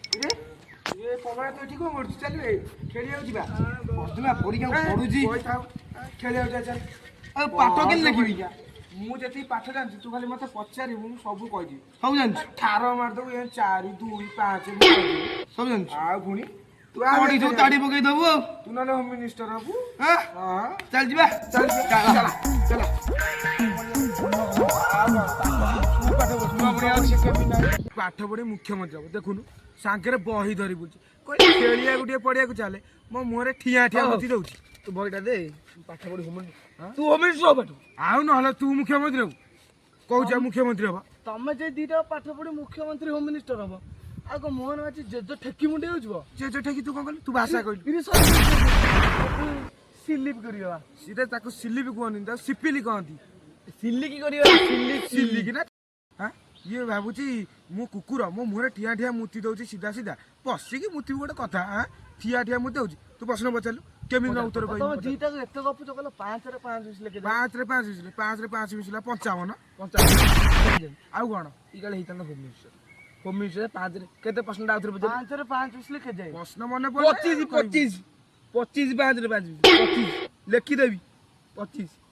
ये पवन तो ठीक हो चलिए खेलिया ଯିବା ବର୍ତ୍ତମାନ ପରୀକ୍ଷା ପଢୁଛି ଖେଳିବାକୁ ଯା ଚାଲ ଆଉ ପାଠ କେମିତି ଲେଖିବି ମୁଁ ଯେତିକି ପାଠ ଜାଣିଛି ତୁ ଖାଲି ମତେ ପଚାରିବୁ ମୁଁ ସବୁ କହିଦେବି ସବୁ ଜାଣିଛୁ ଠାର ମାରିଦବୁ 4 2 5 ସବୁ ଜାଣିଛୁ ଆଉ ପୁଣି ତୁ ଆଡି ସବୁ ତାଡି ପକେଇ ଦବୁ ଆଉ ତୁ ନହେଲେ ହୋମ ମିନିଷ୍ଟର ହବୁ ହଁ ଚାଲ ଯିବା ଚାଲ ଚାଲ ପାଠ ପଢି ମୁଖ୍ୟମନ୍ତ୍ରୀ ହବ ଦେଖୁନୁ ସାଙ୍ଗରେ ବହି ଧରି ବୁଲୁଛି କହିଲେ ଖେଳିବାକୁ ଟିକେ ପଡିବାକୁ ଚାଲେ ମୋ ମୁହଁରେ ଠିଆ ବୁଝି ଦଉଛି ତୁ ବହିଟା ଦେ ପାଠ ପଢି ତୁ ହୋମ ମିନିଷ୍ଟର ହବୁ ଆଉ ନହେଲେ ତୁ ମୁଖ୍ୟମନ୍ତ୍ରୀ ହବୁ କହୁଛ ମୁଖ୍ୟମନ୍ତ୍ରୀ ହବ ତମେ ଯେ ଦିଟା ପାଠ ପଢି ମୁଖ୍ୟମନ୍ତ୍ରୀ ହୋମ ମିନିଷ୍ଟର ହବ ଆଉ କଣ ମୋହନ ମାଝୀ ଜେଜ ଠେକି ମୁଣ୍ଡି ହଉଛୁ ଜେଜ ଠେକି ତୁ କଣ କହିଲୁ ତୁ ଭାଷା କହିଲୁ ସିଲିପ କରିବା ସିରେ ତାକୁ ସିଲିପି କୁହନ୍ତି ତାକୁ ସିପିଲି କହନ୍ତି ସିଲିକି କରିବା ସିଲିକି ନା ଇଏ ଭାବୁଛି ମୁଁ କୁକୁର ମୋ ମୁହଁରେ ଠିଆ ମୁତି ଦଉଛି ସିଧା ସିଧା ପଶିକି ମୁତିବି ଗୋଟେ କଥା ଠିଆ ମୁତି ଦଉଛି ତୁ ପ୍ରଶ୍ନ ପଚାରିଲୁ କେମିତି ନା ଉତ୍ତର କହିବି ଦିଟାକୁ ଏତେ ଗପୁଛ କହିଲ 5ରେ 5 ମିଶିଲେ 5ରେ 5 ମିଶିଲେ 5ରେ 5 ମିଶିଲା 55 ଆଉ କଣ ଇ କାଳେ ହେଇଥାନ୍ତା ହୋମ ମିନିଷ୍ଟର 5ରେ କେତେ ପ୍ରଶ୍ନଟା ଆଉଥରେ ପଚାର 5ରେ 5 ମିଶିଲେ କେତେ ପ୍ରଶ୍ନ ମନେ ପଡେ 25 5ରେ 5 25 ଲେଖିଦେବି 25